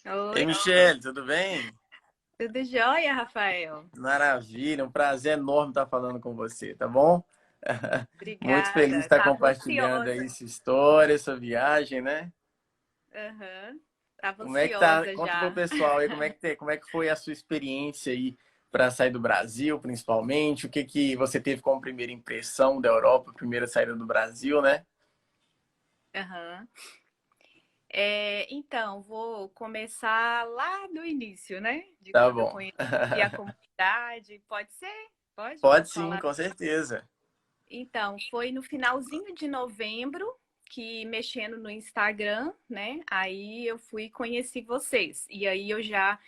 Ei, Oi, Michele, tudo bem? tudo jóia, Rafael? Maravilha, um prazer enorme estar falando com você, tá bom? Muito feliz de Obrigada. estar Tava compartilhando ansiosa. aí sua história, sua viagem, né? Aham. Tava Como é que tá? ansiosa Conta pro já. pessoal aí como é que foi a sua experiência aí para sair do Brasil, principalmente? O que que você teve como primeira impressão da Europa, primeira saída do Brasil, né? Aham. Então, vou começar lá do início, né? De Tá quando eu bom. conheci a comunidade. Pode ser? Pode? Pode Posso sim, falar? com certeza. Então, foi no finalzinho de novembro que mexendo no Instagram, né? Aí eu fui e conheci vocês. E aí eu já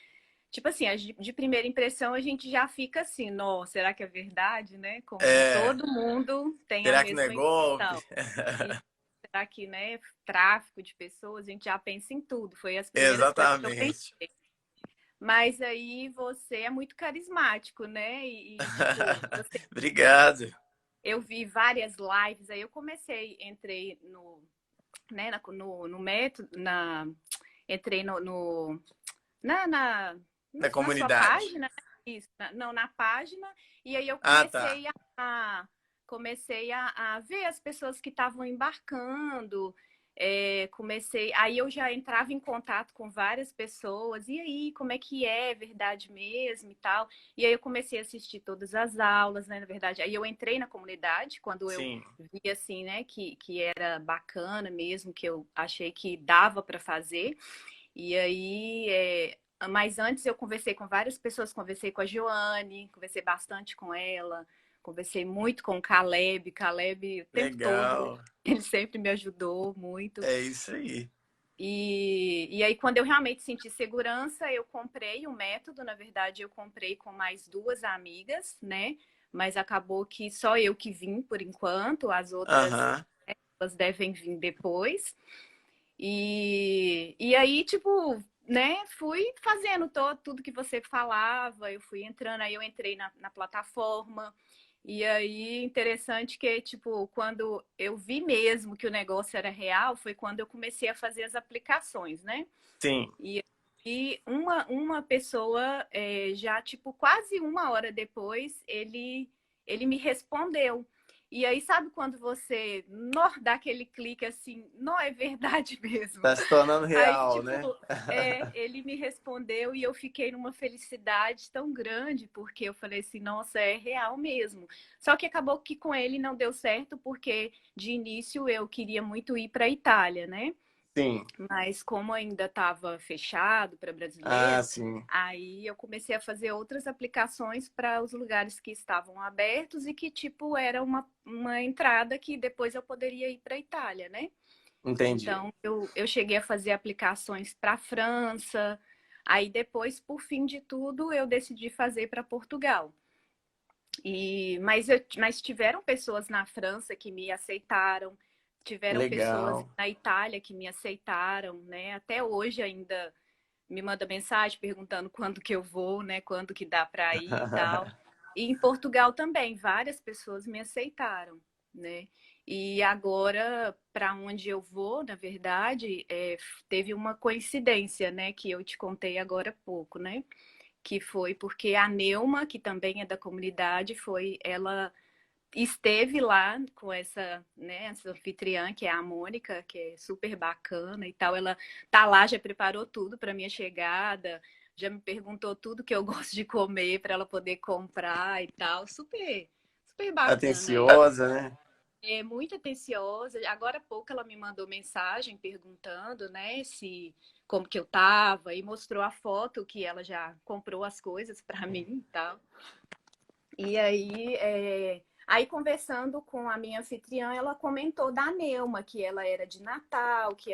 tipo assim, de primeira impressão a gente já fica assim, nossa, será que é verdade, né? Como É, todo mundo tem a será que não é mesma golpe? impressão. E será que, né, tráfico de pessoas, a gente já pensa em tudo. Foi as primeiras coisas que eu Exatamente. pensei. Mas aí você é muito carismático, né? Tipo, Obrigado. eu vi várias lives, aí eu comecei, entrei no, né, no método, entrei na, na, Da na sua comunidade. página, né? Isso, não, na página, e aí eu Ah, tá. comecei a ver as pessoas que estavam embarcando, aí eu já entrava em contato com várias pessoas, e aí, como é verdade mesmo e tal, e aí eu comecei a assistir todas as aulas, né, na verdade, aí eu entrei na comunidade, quando eu Sim. vi, assim, né, que era bacana mesmo, que eu achei que dava para fazer, e aí, mas antes eu conversei com várias pessoas, conversei com a Joane, conversei bastante com ela, conversei muito com o Caleb, Caleb o tempo todo, Legal. ele sempre me ajudou muito. É isso aí. E aí, quando eu realmente senti segurança, eu comprei o método. Na verdade, eu comprei com mais duas amigas, né? Mas acabou que só eu que vim por enquanto, as outras Aham. elas devem vir depois. E aí, tipo, né, fui fazendo tudo que você falava, eu fui entrando, aí eu entrei na plataforma. E aí, interessante que, tipo, quando eu vi mesmo que o negócio era real, foi quando eu comecei a fazer as aplicações, né? Sim. E uma pessoa, já, tipo, quase uma hora depois, ele me respondeu. E aí, sabe quando você dá aquele clique assim, não é verdade mesmo? Tá se tornando Aí, real, tipo, né? ele me respondeu e eu fiquei numa felicidade tão grande, porque eu falei assim, nossa, é real mesmo. Só que acabou que com ele não deu certo, porque de início eu queria muito ir para a Itália, né? Sim. Mas como ainda estava fechado para Ah, brasileiro, sim. aí eu comecei a fazer outras aplicações para os lugares que estavam abertos e que, tipo, era uma entrada que depois eu poderia ir para a Itália, né? Entendi. Então, eu cheguei a fazer aplicações para a França, aí depois, por fim de tudo, eu decidi fazer para Portugal. Mas tiveram pessoas na França que me aceitaram, tiveram pessoas Legal. na Itália que me aceitaram, né? Até hoje ainda me manda mensagem perguntando quando que eu vou, né? Quando que dá para ir e tal. E em Portugal também, várias pessoas me aceitaram, né? E agora, para onde eu vou, na verdade, teve uma coincidência, né? Que eu te contei agora há pouco, né? Que foi porque a Neuma, que também é da comunidade, ela esteve lá com essa anfitriã, que é a Mônica, que é super bacana e tal. Ela tá lá, já preparou tudo para minha chegada, já me perguntou tudo que eu gosto de comer para ela poder comprar e tal. Super, super bacana ela. Atenciosa, né? É muito atenciosa. Agora há pouco ela me mandou mensagem perguntando, né, se como que eu tava e mostrou a foto que ela já comprou as coisas para mim e tal. E aí conversando com a minha anfitriã, ela comentou da Neuma, que ela era de Natal, que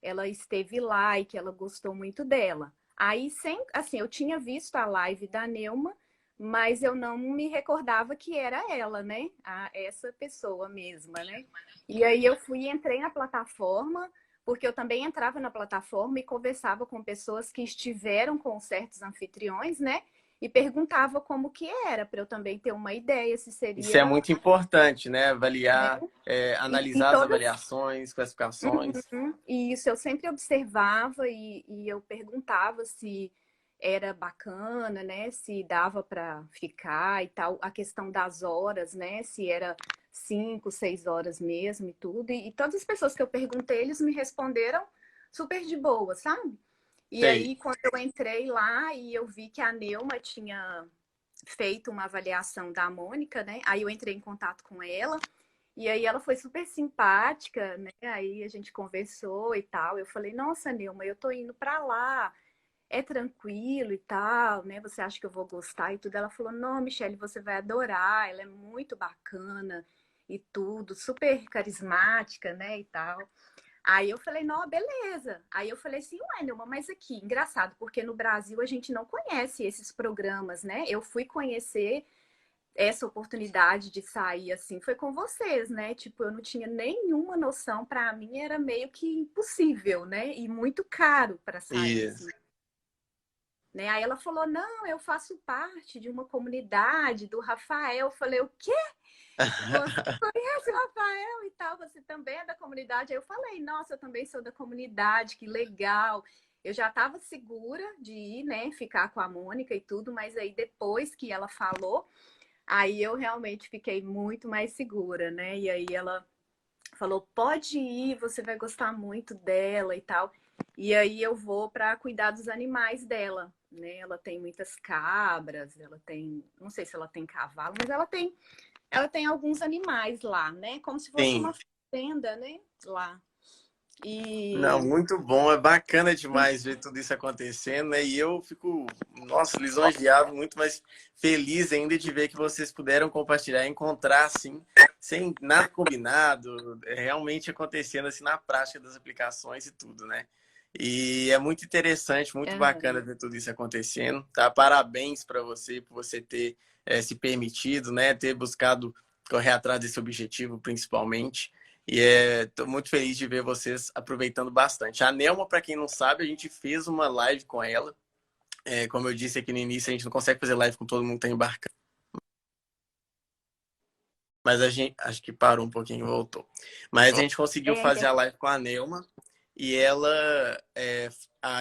ela esteve lá e que ela gostou muito dela. Aí, assim, eu tinha visto a live da Neuma, mas eu não me recordava que era ela, né? Essa pessoa mesma, né? E aí eu fui e entrei na plataforma, porque eu também entrava na plataforma e conversava com pessoas que estiveram com certos anfitriões, né? e perguntava como que era, para eu também ter uma ideia se Isso é seria, muito importante, né? né? Avaliar, E analisar as todas. avaliações, classificações. E isso eu sempre observava e eu perguntava se era bacana, né? Se dava para ficar e tal. A questão das horas, né? Se era 5, 6 horas mesmo e tudo. E todas as pessoas que eu perguntei, eles me responderam super de boa, sabe? E Sei. aí, quando eu entrei lá e eu vi que a Neuma tinha feito uma avaliação da Mônica, né? Aí eu entrei em contato com ela. E aí ela foi super simpática, né? Aí a gente conversou e tal. Eu falei, nossa, Nilma, eu tô indo pra lá, é tranquilo e tal, né? Você acha que eu vou gostar e tudo? Ela falou, não, Michelle, você vai adorar, ela é muito bacana e tudo, super carismática, né? E tal. Aí eu falei, não, beleza. Aí eu falei assim, ué, Nilma, mas aqui, engraçado, porque no Brasil a gente não conhece esses programas, né? Eu fui conhecer essa oportunidade de sair assim foi com vocês, né? Tipo, eu não tinha nenhuma noção, para mim era meio que impossível, né? E muito caro para sair assim, Isso. né? Aí ela falou: "Não, eu faço parte de uma comunidade do Rafael". Eu falei: "O quê? Você conhece o Rafael e tal? Você também é da comunidade?". Aí eu falei: "Nossa, eu também sou da comunidade, que legal". Eu já estava segura de ir, né, ficar com a Mônica e tudo, mas aí depois que ela falou, aí eu realmente fiquei muito mais segura, né? E aí ela falou: pode ir, você vai gostar muito dela e tal. E aí eu vou para cuidar dos animais dela, né? Ela tem muitas cabras, ela tem, não sei se ela tem cavalo, mas ela tem alguns animais lá, né? Como se fosse Sim. uma fazenda, né? Lá. Não, E muito bom. É bacana demais ver tudo isso acontecendo, né? E eu fico, nossa, lisonjeado, muito mais feliz ainda de ver que vocês puderam compartilhar, encontrar assim, sem nada combinado, realmente acontecendo assim na prática das aplicações e tudo, né? E é muito interessante, muito bacana Aham. ver tudo isso acontecendo, tá? Parabéns para você por você ter se permitido, né? Ter buscado correr atrás desse objetivo, principalmente. E estou muito feliz de ver vocês aproveitando bastante. A Nelma, para quem não sabe, a gente fez uma live com ela. Como eu disse aqui no início, a gente não consegue fazer live com todo mundo que está embarcando. Mas a gente, acho que parou um pouquinho e voltou. Mas a gente conseguiu É, fazer a live com a Nelma. E ela,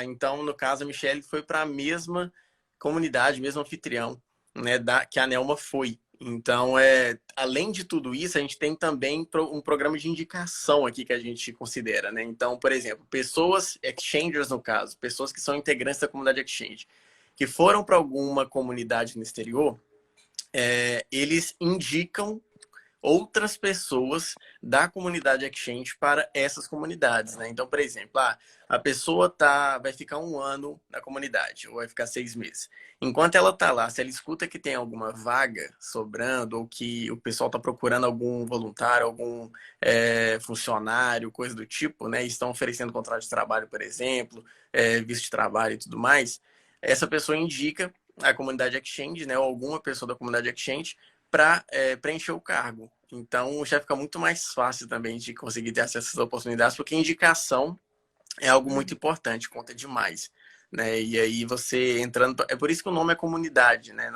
então, no caso, a Michelle foi para a mesma comunidade, mesmo anfitrião, né, que a Nelma foi. Então, além de tudo isso, a gente tem também um programa de indicação aqui que a gente considera, né? Então, por exemplo, pessoas, exchangers no caso, pessoas que são integrantes da comunidade exchange, que foram para alguma comunidade no exterior, eles indicam outras pessoas da comunidade Exchange para essas comunidades, né? Então, por exemplo, a pessoa vai ficar 1 ano na comunidade, ou vai ficar 6 meses. Enquanto ela tá lá, se ela escuta que tem alguma vaga sobrando, ou que o pessoal está procurando algum voluntário, algum funcionário, coisa do tipo, né? E estão oferecendo contrato de trabalho, por exemplo, visto de trabalho e tudo mais, essa pessoa indica a comunidade Exchange, né? Ou alguma pessoa da comunidade Exchange para preencher o cargo. Então já fica muito mais fácil também de conseguir ter acesso a essas oportunidades, porque indicação é algo muito uhum, importante, conta demais. Né? E aí você entrando. É por isso que o nome é comunidade, né?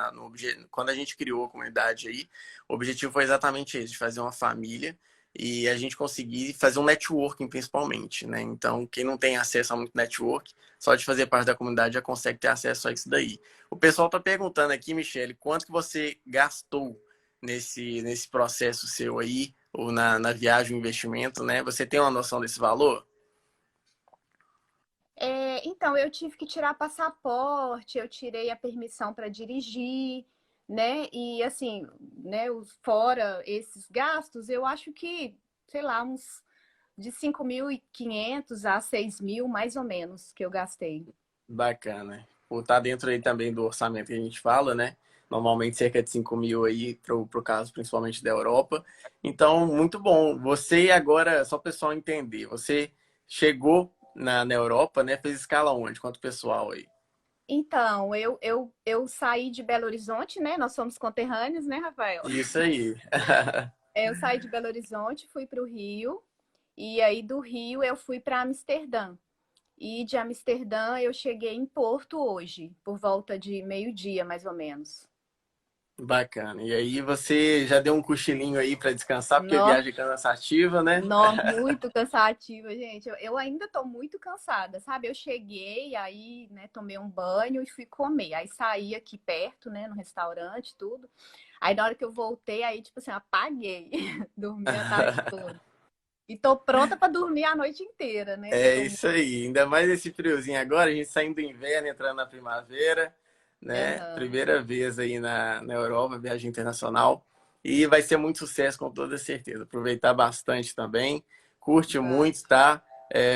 Quando a gente criou a comunidade aí, o objetivo foi exatamente esse, de fazer uma família e a gente conseguir fazer um networking principalmente, né? Então, quem não tem acesso a muito network, só de fazer parte da comunidade já consegue ter acesso a isso daí. O pessoal tá perguntando aqui, Michele, quanto que você gastou nesse processo seu aí, ou na viagem, o investimento, né? Você tem uma noção desse valor? então, eu tive que tirar passaporte, eu tirei a permissão para dirigir, né? E assim, né, fora esses gastos, eu acho que, sei lá, uns de 5.500 a 6.000, mais ou menos, que eu gastei. Bacana. Por estar dentro aí também do orçamento que a gente fala, né? Normalmente cerca de 5 mil aí, pro caso principalmente da Europa. Então, muito bom. Você agora, só o pessoal entender, você chegou na Europa, né? Fez escala onde? Quanto pessoal aí? Então, eu saí de Belo Horizonte, né? Nós somos conterrâneos, né, Rafael? Isso aí. Eu saí de Belo Horizonte, fui para o Rio, e aí do Rio eu fui para Amsterdã. E de Amsterdã eu cheguei em Porto hoje, por volta de meio-dia, mais ou menos. Bacana. E aí você já deu um cochilinho aí para descansar, porque a Nossa, viagem é cansativa, né? muito cansativa, gente. Eu ainda tô muito cansada, sabe? Eu cheguei, aí, né, tomei um banho e fui comer. Aí saí aqui perto, né, no restaurante, tudo. Aí na hora que eu voltei, aí, tipo assim, apaguei. Dormi a tarde toda. E tô pronta para dormir a noite inteira, né? Que eu É tô muito. isso aí. Ainda mais esse friozinho agora, a gente saindo do inverno, entrando na primavera, né? Aham. Primeira vez aí na Europa, viagem internacional. E vai ser muito sucesso, com toda certeza. Aproveitar bastante também. Curte Vai. muito, tá?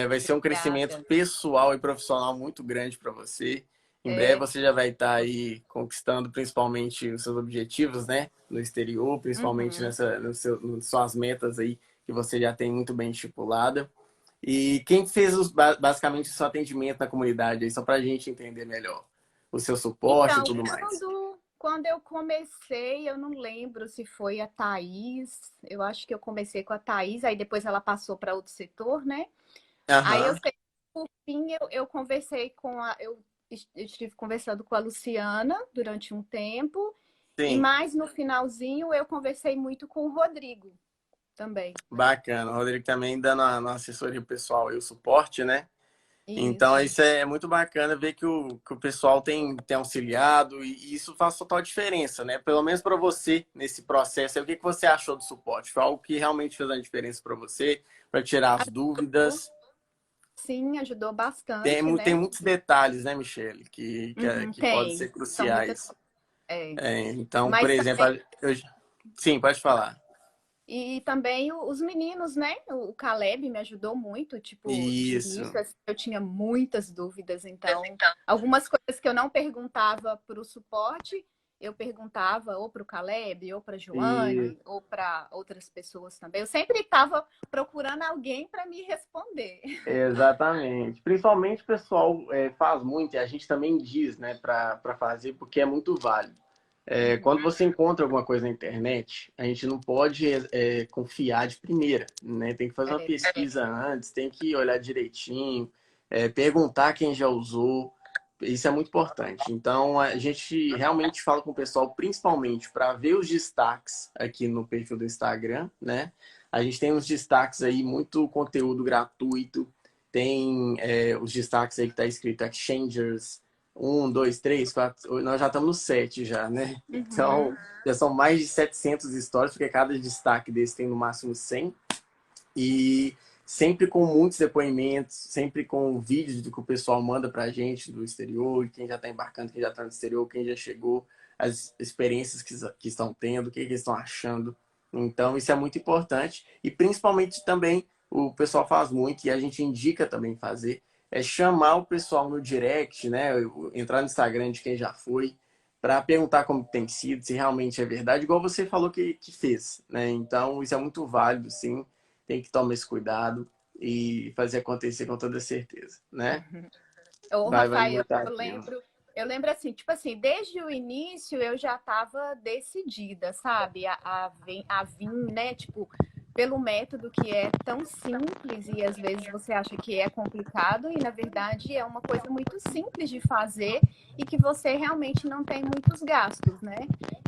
Vai ser um crescimento Obrigada. pessoal e profissional muito grande para você. Em breve É. você já vai estar aí conquistando principalmente os seus objetivos, né? No exterior, principalmente Uhum. nas suas metas aí que você já tem muito bem estipulada. E quem fez basicamente o seu atendimento na comunidade aí, só para a gente entender melhor? O seu suporte e Então, tudo mais. quando eu comecei, eu não lembro se foi a Thaís. Eu acho que eu comecei com a Thaís, aí depois ela passou para outro setor, né? Aí eu Aham, sei que, por fim, eu conversei com a. Eu estive conversando com a Luciana durante um tempo, e sim, mais no finalzinho eu conversei muito com o Rodrigo também. bacana. O Rodrigo também dando a assessoria pessoal e o suporte, né? Então, Isso. isso é muito bacana ver que o pessoal tem auxiliado e isso faz total diferença, né? Pelo menos para você nesse processo. Aí, o que você achou do suporte? Foi algo que realmente fez a diferença para você, para tirar as Ajudou. dúvidas? Sim, ajudou Tem, bastante, né? tem muitos detalhes, né, Michele, Uhum, que podem tem. ser São muitas. cruciais. É. Então, por Mas exemplo, também. sim, pode falar. E também os meninos, né? O Caleb me ajudou muito, tipo, de Isso, início assim, eu tinha muitas dúvidas, então algumas coisas que eu não perguntava para o suporte, eu perguntava ou para o Caleb, ou para a e Joane, ou para outras pessoas também. Eu sempre estava procurando alguém para me responder. exatamente. Principalmente o pessoal faz muito, e a gente também diz, né, para fazer, porque é muito válido. Quando Uhum, você encontra alguma coisa na internet, a gente não pode confiar de primeira, né? Tem que fazer uma é, pesquisa antes, tem que olhar direitinho, perguntar quem já usou. Isso é muito importante. Então, a gente realmente fala com o pessoal, principalmente para ver os destaques aqui no perfil do Instagram, né? A gente tem uns destaques aí, muito conteúdo gratuito. Tem os destaques aí que está escrito Exchangers, um, dois, três, quatro. Nós já estamos no sete já, né? Então, uhum, já são mais de 700 histórias, porque cada destaque desse tem no máximo 100. E sempre com muitos depoimentos, sempre com vídeos do que o pessoal manda pra gente do exterior, quem já está embarcando, quem já está no exterior, quem já chegou, as experiências que estão tendo, o que eles estão achando. Então, isso é muito importante. E principalmente também, o pessoal faz muito, e a gente indica também fazer, é chamar o pessoal no direct, né? Entrar no Instagram de quem já foi, para perguntar como tem sido, se realmente é verdade, igual você falou que fez, né? Então, isso é muito válido, sim, tem que tomar esse cuidado e fazer acontecer com toda certeza, né? uhum. Ô, Vai valer Rafael, muito a pena. eu lembro assim, tipo assim, desde o início eu já estava decidida, sabe, a vir, né, tipo, pelo método que é tão simples e às vezes você acha que é complicado e na verdade é uma coisa muito simples de fazer e que você realmente não tem muitos gastos, né?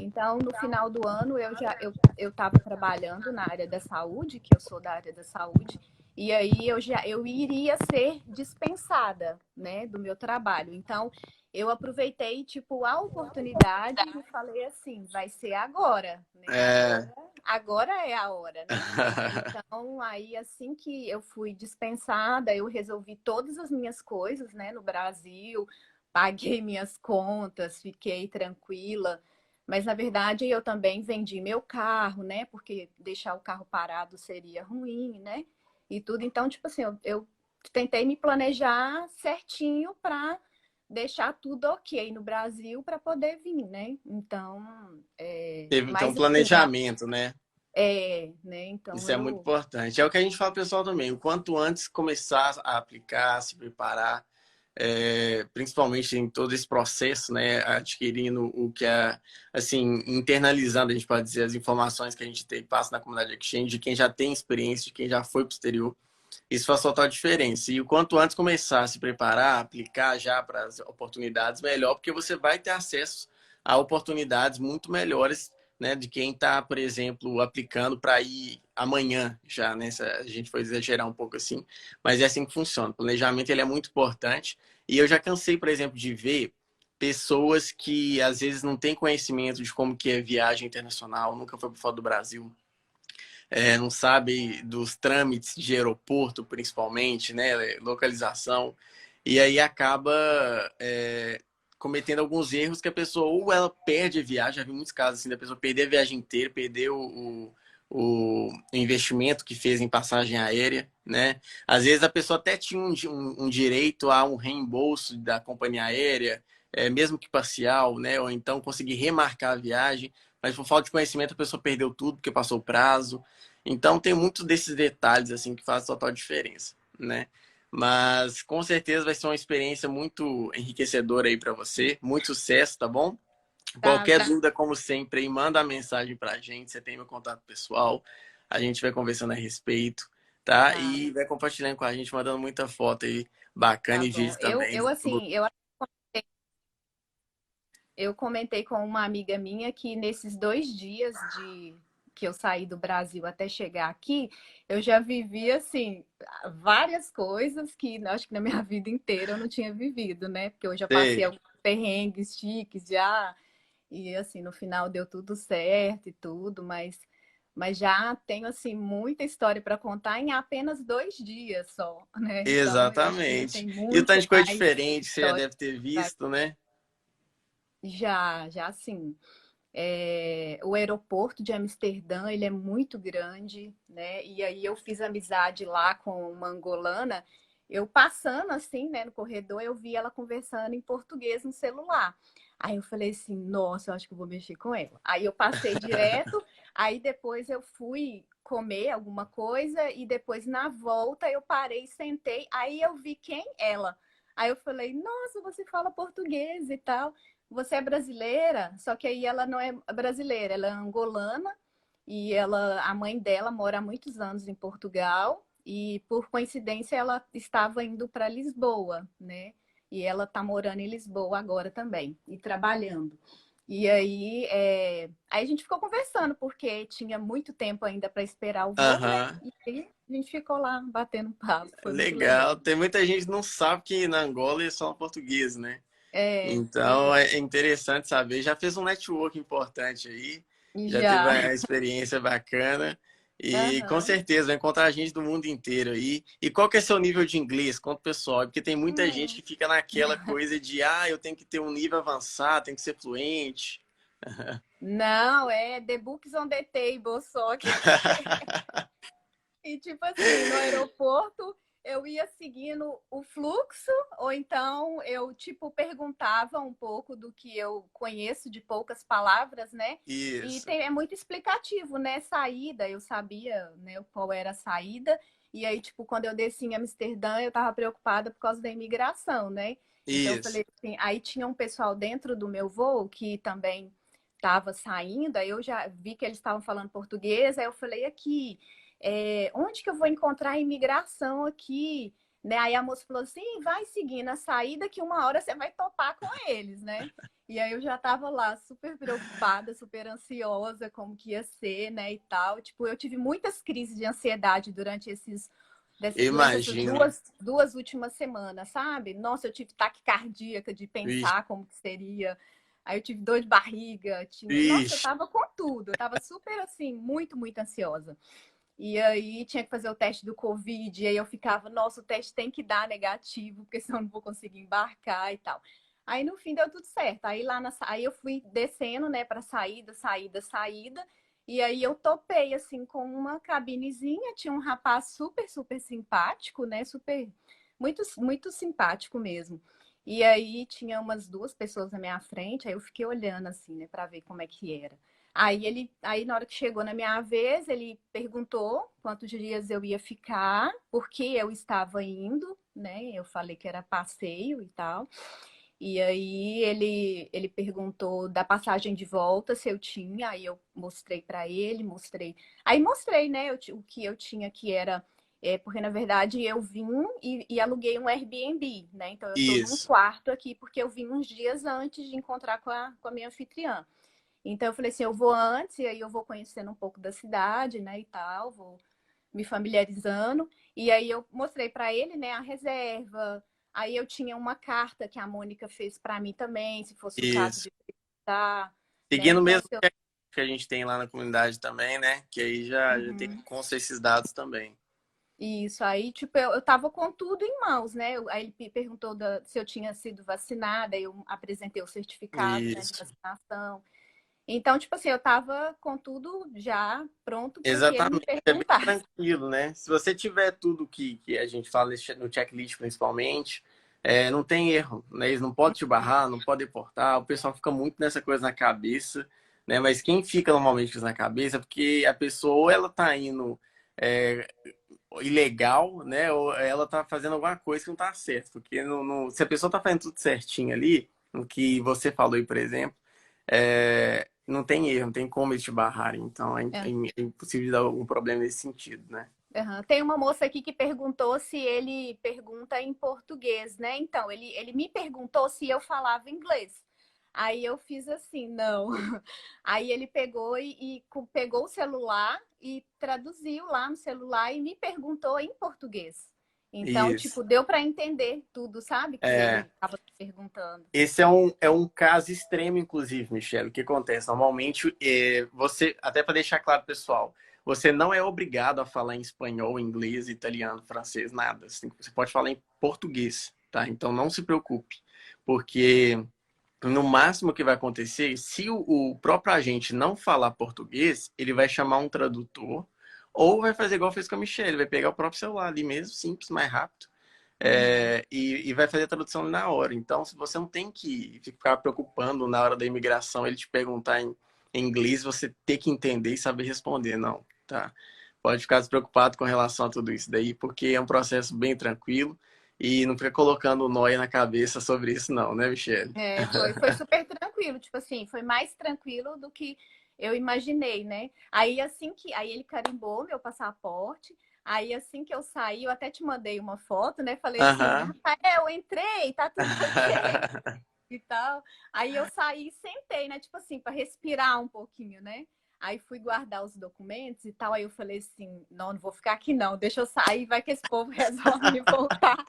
Então, no final do ano eu estava trabalhando na área da saúde, que eu sou da área da saúde, e aí eu iria ser dispensada, né, do meu trabalho. Então, eu aproveitei tipo a oportunidade e falei assim, vai ser agora, né? É. Agora é a hora, né? Então, aí assim que eu fui dispensada, eu resolvi todas as minhas coisas, né, no Brasil, paguei minhas contas, fiquei tranquila. Mas na verdade eu também vendi meu carro, né? Porque deixar o carro parado seria ruim, né? E tudo. Então, tipo assim, eu tentei me planejar certinho para deixar tudo ok no Brasil para poder vir, né? Então, Teve então um mas assim, planejamento, né? né? Então Isso é muito eu. importante. É o que a gente fala pro pessoal também. O quanto antes começar a aplicar, se preparar, principalmente em todo esse processo, né? Adquirindo o que é, assim, internalizando, a gente pode dizer, as informações que a gente tem, passa na comunidade Exchange, de quem já tem experiência, de quem já foi para o exterior. Isso faz total diferença. E o quanto antes começar a se preparar, aplicar já para as oportunidades, melhor, porque você vai ter acesso a oportunidades muito melhores, né, de quem está, por exemplo, aplicando para ir amanhã já, né? A gente foi exagerar um pouco assim, mas é assim que funciona. O planejamento ele é muito importante. E eu já cansei, por exemplo, de ver pessoas que às vezes não têm conhecimento de como que é viagem internacional, nunca foi para fora do Brasil, não sabe dos trâmites de aeroporto, principalmente, né, localização, e aí acaba cometendo alguns erros que a pessoa ou ela perde a viagem, já vi muitos casos assim da pessoa perder a viagem inteira, perder o investimento que fez em passagem aérea, né? Às vezes a pessoa até tinha um direito a um reembolso da companhia aérea, mesmo que parcial, né? Ou então conseguir remarcar a viagem, mas por falta de conhecimento a pessoa perdeu tudo porque passou o prazo. Então tem muitos desses detalhes assim que fazem total diferença, né? Mas com certeza vai ser uma experiência muito enriquecedora aí para você. Muito sucesso, tá bom? Tá, Qualquer dúvida, como sempre, aí, manda uma mensagem pra gente. Você tem meu contato pessoal. A gente vai conversando a respeito, tá? tá, E vai compartilhando com a gente, mandando muita foto aí bacana tá e bom. vídeo também. Eu assim, eu comentei com uma amiga minha que nesses 2 dias de que eu saí do Brasil até chegar aqui, eu já vivi assim várias coisas que acho que na minha vida inteira eu não tinha vivido, né? Porque eu já passei Sei. alguns perrengues chiques já, e assim, no final deu tudo certo e tudo, mas já tenho assim muita história para contar em apenas 2 dias só, né? Então eu acho que ainda Exatamente. tem E o tanto muito de coisa mais diferente você já história. deve ter visto, né? Já sim. O aeroporto de Amsterdã, ele é muito grande, né? E aí eu fiz amizade lá com uma angolana. Eu passando assim, né, no corredor, eu vi ela conversando em português no celular. Aí eu falei assim, nossa, eu acho que eu vou mexer com ela. Aí eu passei direto, aí depois eu fui comer alguma coisa e depois na volta eu parei, sentei, aí eu vi quem? Ela. Aí eu falei, nossa, você fala português e tal. Você é brasileira, só que aí ela não é brasileira, ela é angolana e a mãe dela mora há muitos anos em Portugal e por coincidência ela estava indo para Lisboa, né? E ela está morando em Lisboa agora também e trabalhando. E aí, aí a gente ficou conversando porque tinha muito tempo ainda para esperar o voo, né? Aham. E aí a gente ficou lá batendo papo, foi muito legal. Legal. Tem muita gente que não sabe que na Angola eles falam português, né? Pois Então é. é interessante saber. Já fez um network importante aí, já teve Já. uma experiência bacana e com Aham. certeza vai encontrar gente do mundo inteiro aí. E qual que é seu nível de inglês? Conta pro pessoal, porque tem muita gente que Hum. fica naquela coisa de eu tenho que ter um nível avançado, tem que ser fluente. Não, é The Books on the Table, só que. E tipo assim, no aeroporto eu ia seguindo o fluxo, ou então eu, tipo, perguntava um pouco do que eu conheço de poucas palavras, né? E Isso, é muito explicativo, né? Saída, eu sabia, né, qual era a saída. E aí, tipo, quando eu desci em Amsterdã, eu tava preocupada por causa da imigração, né? Então eu isso. falei assim, aí tinha um pessoal dentro do meu voo que também estava saindo, aí eu já vi que eles estavam falando português, aí eu falei aqui, onde que eu vou encontrar a imigração aqui? Né? Aí a moça falou assim, vai seguindo a saída que uma hora você vai topar com eles, né? E aí eu já estava lá super preocupada, super ansiosa como que ia ser, né, e tal. Tipo, eu tive muitas crises de ansiedade durante essas Imagino. duas últimas semanas, sabe? Nossa, eu tive taquicardíaca de Ixi, pensar como que seria. Aí eu tive dor de barriga, nossa, eu ixi. tava com tudo, eu tava super assim, muito, muito ansiosa. E aí tinha que fazer o teste do Covid, e aí eu ficava, nossa, o teste tem que dar negativo, porque senão eu não vou conseguir embarcar e tal. Aí no fim deu tudo certo. Aí eu fui descendo, né, para saída, saída, saída. E aí eu topei assim com uma cabinezinha, tinha um rapaz super, super simpático, né, super muito muito simpático mesmo. E aí tinha umas 2 pessoas na minha frente, aí eu fiquei olhando assim, né, para ver como é que era. Aí na hora que chegou na minha vez, ele perguntou quantos dias eu ia ficar, porque eu estava indo, né? Eu falei que era passeio e tal. E aí ele perguntou da passagem de volta se eu tinha, aí eu mostrei para ele, mostrei. Aí mostrei, né, o que eu tinha que era Porque, na verdade, eu vim e aluguei um Airbnb, né? Então, eu tô num Isso, quarto aqui, porque eu vim uns dias antes de encontrar com a minha anfitriã. Então, eu falei assim, eu vou antes, e aí eu vou conhecendo um pouco da cidade, né, e tal, vou me familiarizando. E aí eu mostrei para ele, né, a reserva. Aí eu tinha uma carta que a Mônica fez para mim também, se fosse o caso isso. de precisar, né? Seguindo o Então, mesmo se eu... que a gente tem lá na comunidade também, né? Que aí já tem Uhum. consta esses dados também. Isso, aí, tipo, eu tava com tudo em mãos, né? Aí ele me perguntou se eu tinha sido vacinada, aí eu apresentei o certificado, né, de Isso. vacinação. Então, tipo assim, eu tava com tudo já pronto para o que ele me Exatamente. É bem perguntasse. tranquilo, né? Se você tiver tudo que a gente fala no checklist, principalmente, não tem erro, né? Eles não podem te barrar, não podem deportar. O pessoal fica muito nessa coisa na cabeça, né? Mas quem fica normalmente com isso na cabeça é porque a pessoa ou ela tá indo é, ilegal, né? Ou ela tá fazendo alguma coisa que não tá certo. Porque se a pessoa tá fazendo tudo certinho ali, no que você falou aí, por exemplo, não tem erro, não tem como eles te barrarem. Então É. é impossível dar algum problema nesse sentido, né? Uhum. Tem uma moça aqui que perguntou se ele pergunta em português, né? Então, ele me perguntou se eu falava inglês. Aí eu fiz assim, não. Aí ele pegou e pegou o celular e traduziu lá no celular e me perguntou em português. Então, Isso. tipo, deu para entender tudo, sabe? Que ele É, estava perguntando. esse é um caso extremo, inclusive, Michelle. O que acontece? Normalmente, você, até para deixar claro, pessoal, você não é obrigado a falar em espanhol, inglês, italiano, francês, nada. Você pode falar em português, tá? Então não se preocupe, porque no máximo que vai acontecer, se o próprio agente não falar português, ele vai chamar um tradutor ou vai fazer igual fez com a Michelle, vai pegar o próprio celular ali mesmo, simples, mais rápido, Uhum. e vai fazer a tradução na hora. Então, se você não tem que ficar preocupando na hora da imigração, ele te perguntar em inglês, você ter que entender e saber responder, não, tá? Pode ficar despreocupado com relação a tudo isso daí, porque é um processo bem tranquilo e não fica colocando nóia na cabeça sobre isso, não, né, Michelle? Foi super tranquilo, tipo assim, foi mais tranquilo do que eu imaginei, né? Aí ele carimbou meu passaporte, aí assim que eu saí, eu até te mandei uma foto, né? Falei assim, Aham. Rafael, entrei, tá tudo ok e tal. Aí eu saí e sentei, né? Tipo assim, para respirar um pouquinho, né? Aí fui guardar os documentos e tal. Aí eu falei assim: não, não vou ficar aqui não, deixa eu sair, vai que esse povo resolve voltar.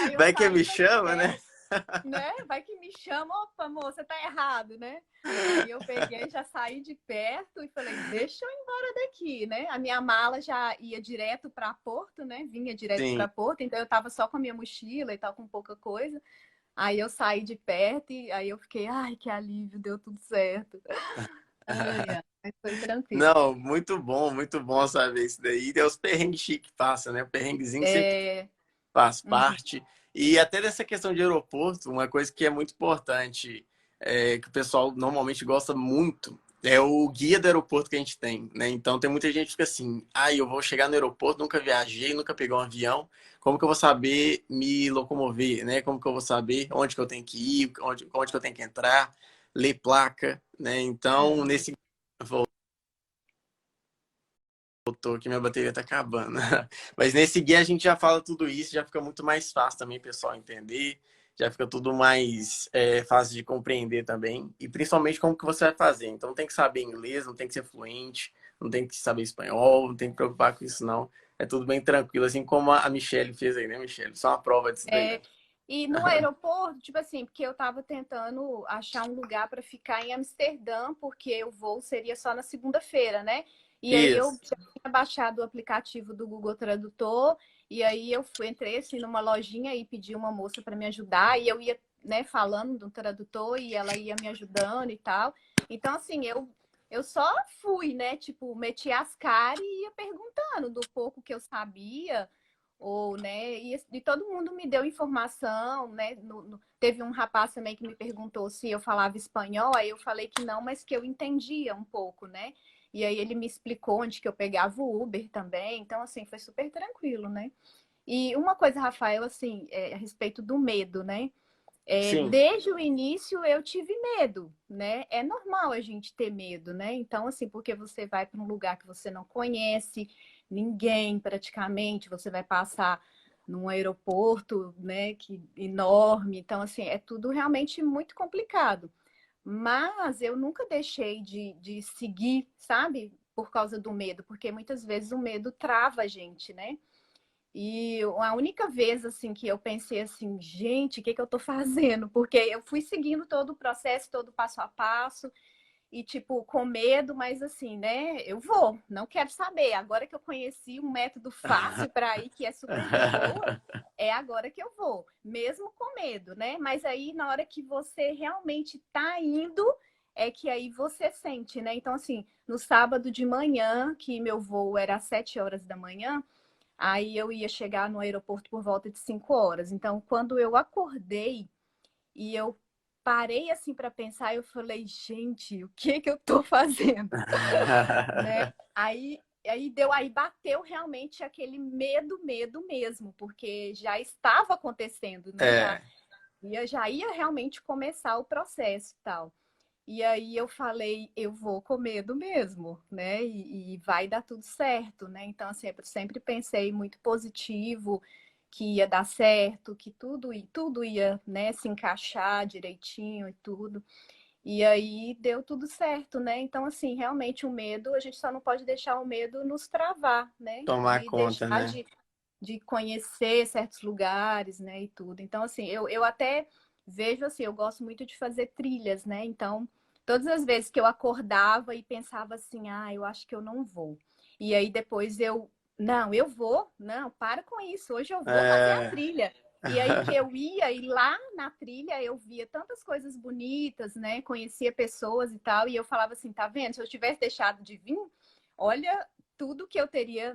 Aí eu Vai que me saí daqui chama, né? perto, né? Vai que me chama, opa, moça, tá errado, né? Aí eu peguei, já saí de perto e falei: deixa eu ir embora daqui, né? A minha mala já ia direto para Porto, né? Vinha direto Sim. para Porto, então eu tava só com a minha mochila e tal, com pouca coisa. Aí eu saí de perto e aí eu fiquei, ai, que alívio, deu tudo certo. Ai, ai, mas foi tranquilo. Não, muito bom saber isso daí. E os perrengues chique que passa, né? O perrenguezinho sempre É, faz uhum, parte. E até dessa questão de aeroporto, uma coisa que é muito importante, que o pessoal normalmente gosta muito, é o guia do aeroporto que a gente tem, né? Então tem muita gente que fica assim, eu vou chegar no aeroporto, nunca viajei, nunca peguei um avião, como que eu vou saber me locomover, né? Como que eu vou saber onde que eu tenho que ir, onde que eu tenho que entrar, ler placa, né? Então, uhum. nesse voltou que minha bateria tá acabando. Mas nesse guia a gente já fala tudo isso, já fica muito mais fácil também o pessoal entender, já fica tudo mais fácil de compreender também, e principalmente como que você vai fazer. Então tem que saber inglês, não tem que ser fluente, não tem que saber espanhol, não tem que preocupar com isso não. É tudo bem tranquilo, assim como a Michelle fez aí, né, Michelle? Só uma prova disso daí, né? É, e no aeroporto, tipo assim, porque eu tava tentando achar um lugar para ficar em Amsterdã, porque o voo seria só na segunda-feira, né? E aí eu Isso. já tinha baixado o aplicativo do Google Tradutor, e aí eu entrei assim numa lojinha e pedi uma moça para me ajudar, e eu ia, né, falando do tradutor e ela ia me ajudando e tal. Então, assim, eu só fui, né? Tipo, meti as caras e ia perguntando do pouco que eu sabia ou, né, e todo mundo me deu informação, né, teve um rapaz também que me perguntou se eu falava espanhol, aí eu falei que não, mas que eu entendia um pouco, né, e aí ele me explicou onde que eu pegava o Uber também, então, assim, foi super tranquilo, né, e uma coisa, Rafael, assim, a respeito do medo, né, Sim. desde o início eu tive medo, né? É normal a gente ter medo, né? Então, assim, porque você vai para um lugar que você não conhece, ninguém praticamente, você vai passar num aeroporto, né, que enorme, então assim, é tudo realmente muito complicado. Mas eu nunca deixei de seguir, sabe? Por causa do medo, porque muitas vezes o medo trava a gente, né? E a única vez assim que eu pensei assim, gente, o que que eu tô fazendo? Porque eu fui seguindo todo o processo, todo o passo a passo, e tipo, com medo, mas assim, né? Eu vou, não quero saber. Agora que eu conheci um método fácil para ir, que é super de boa, é agora que eu vou, mesmo com medo, né? Mas aí na hora que você realmente tá indo, é que aí você sente, né? Então, assim, no sábado de manhã, que meu voo era às 7 horas da manhã, aí eu ia chegar no aeroporto por volta de 5 horas. Então, quando eu acordei, e eu parei assim para pensar, eu falei, gente, o que que eu tô fazendo, né? Aí bateu realmente aquele medo mesmo, porque já estava acontecendo, né? Já É, já ia realmente começar o processo e tal. E aí eu falei, eu vou com medo mesmo, né? E vai dar tudo certo, né? Então, assim, eu sempre pensei muito positivo, que ia dar certo, que tudo ia, né, se encaixar direitinho e tudo. E aí deu tudo certo, né? Então, assim, realmente o medo, a gente só não pode deixar o medo nos travar, né? tomar De conta, deixar né? de conhecer certos lugares, né? E tudo. Então, assim, eu até vejo assim, eu gosto muito de fazer trilhas, né? Então, todas as vezes que eu acordava e pensava assim, ah, eu acho que eu não vou. E aí depois não, eu vou, não, para com isso, hoje eu vou fazer a É... trilha. E aí que eu ia, e lá na trilha eu via tantas coisas bonitas, né? Conhecia pessoas e tal, e eu falava assim, tá vendo? Se eu tivesse deixado de vir, olha tudo que eu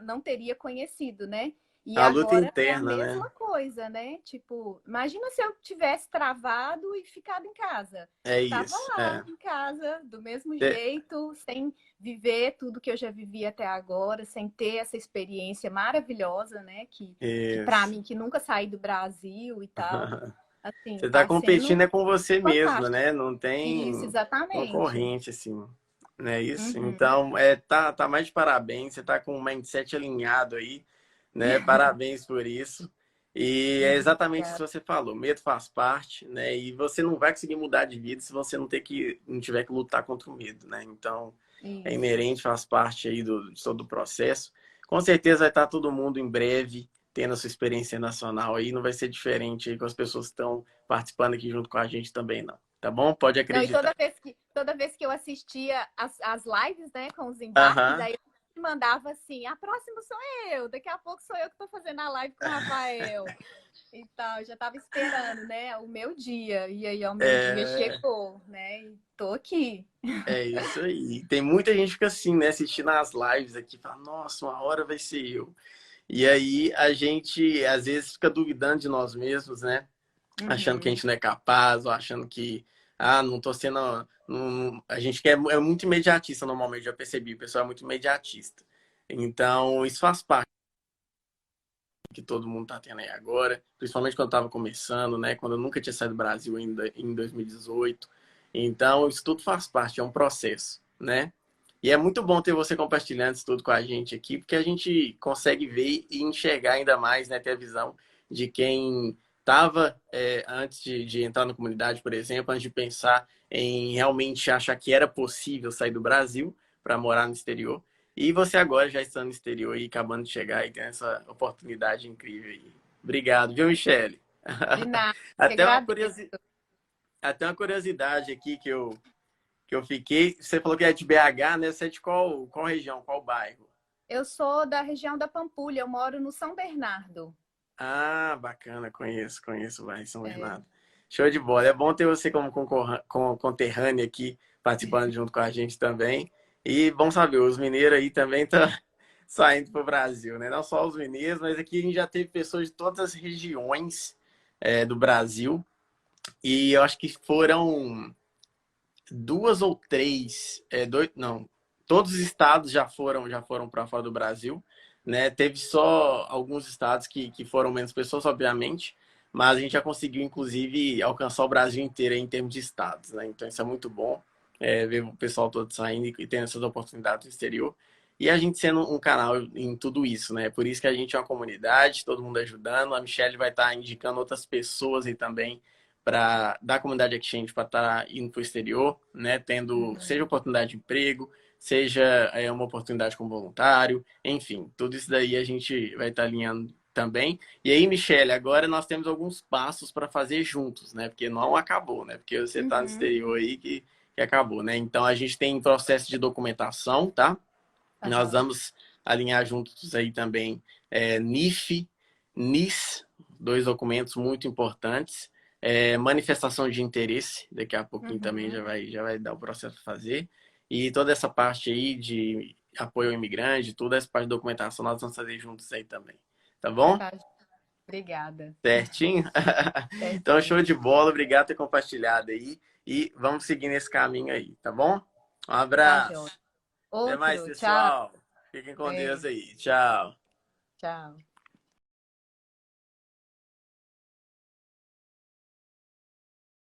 não teria conhecido, né? E A luta agora é a interna, né? mesma coisa, né? Tipo, imagina se eu tivesse travado e ficado em casa. É Tava isso. lá É. em casa, do mesmo É, jeito, sem viver tudo que eu já vivi até agora, sem ter essa experiência maravilhosa, né? Que para isso. mim, que nunca saí do Brasil e tal, assim, Você está tá competindo sendo é com você mesmo, fantástico. né? Não Isso, tem exatamente. concorrente, assim. Não é isso? Uhum. Então, tá mais de parabéns. Você tá com um mindset alinhado aí, né? Parabéns por isso. E é exatamente isso que Obrigada. você falou. Medo faz parte, né? E você não vai conseguir mudar de vida se você não tiver que lutar contra o medo, né? Então, é Isso. inerente, faz parte aí de todo o processo. Com certeza vai estar todo mundo em breve tendo a sua experiência nacional aí. Não vai ser diferente aí com as pessoas que estão participando aqui junto com a gente também, não. Tá bom? Pode Não, e acreditar. toda vez que eu assistia as lives, né, com os embarques, Aham. aí eu mandava assim, a próxima sou eu, daqui a pouco sou eu que estou fazendo a live com o Rafael. E tal, eu já estava esperando, né, o meu dia. E aí, ao meu dia É, chegou, né? E tô aqui. é isso aí. Tem muita gente que fica assim, né? Assistindo as lives aqui, fala, nossa, uma hora vai ser eu. E aí a gente às vezes fica duvidando de nós mesmos, né? Achando que a Uhum. gente não é capaz, ou achando que, ah, não tô sendo. A gente quer, é muito imediatista normalmente, já percebi, o pessoal é muito imediatista. Então, isso faz parte que todo mundo tá tendo aí agora, principalmente quando eu tava começando, né? Quando eu nunca tinha saído do Brasil ainda em 2018. Então, isso tudo faz parte, é um processo, né? E é muito bom ter você compartilhando isso tudo com a gente aqui, porque a gente consegue ver e enxergar ainda mais, né? Ter a visão de quem estava antes de entrar na comunidade, por exemplo, antes de pensar em realmente achar que era possível sair do Brasil para morar no exterior. E você agora já está no exterior e acabando de chegar e tem essa oportunidade incrível aí. Obrigado, viu, Michele? De nada, que Até uma, agradeço. curiosi... Até uma curiosidade aqui que eu fiquei. Você falou que é de BH, né? Você é de qual região, qual bairro? Eu sou da região da Pampulha, eu moro no São Bernardo. Ah, bacana, conheço o bairro São É. Bernardo. Show de bola. É bom ter você como conterrâneo aqui, participando junto com a gente também. E bom saber, os mineiros aí também estão saindo para o Brasil, né? Não só os mineiros, mas aqui a gente já teve pessoas de todas as regiões do Brasil. E eu acho que foram duas ou três, não, todos os estados já foram para fora do Brasil, né? Teve só alguns estados que foram menos pessoas, obviamente, mas a gente já conseguiu, inclusive, alcançar o Brasil inteiro em termos de estados, né? Então isso é muito bom, ver o pessoal todo saindo e tendo essas oportunidades no exterior. e a gente sendo um canal em tudo isso, né? Por isso que a gente é uma comunidade, todo mundo ajudando. A Michelle vai estar indicando outras pessoas aí também para da comunidade Exchange para estar indo para o exterior, né? Tendo seja Uhum. oportunidade de emprego, seja uma oportunidade como voluntário, enfim, tudo isso daí a gente vai estar alinhando também. E aí, Michelle, agora nós temos alguns passos para fazer juntos, né? Porque não acabou, né? Porque você está no Uhum. exterior aí que acabou, né? Então a gente tem processo de documentação, tá? Nós Aham. vamos alinhar juntos aí também NIF, NIS, dois documentos muito importantes. Manifestação de interesse, daqui a pouquinho também Uhum. já vai dar o processo para fazer. E toda essa parte aí de apoio ao imigrante, toda essa parte de documentação, nós vamos fazer juntos aí também. Tá bom? Tá, obrigada. Certinho? Então, show Certinho. de bola. Obrigado por ter compartilhado aí. E vamos seguir nesse caminho aí, tá bom? Um Tá, abraço. João. Até mais, Outro. Tchau. pessoal. Fiquem com Deus Beijo. aí. Tchau. Tchau.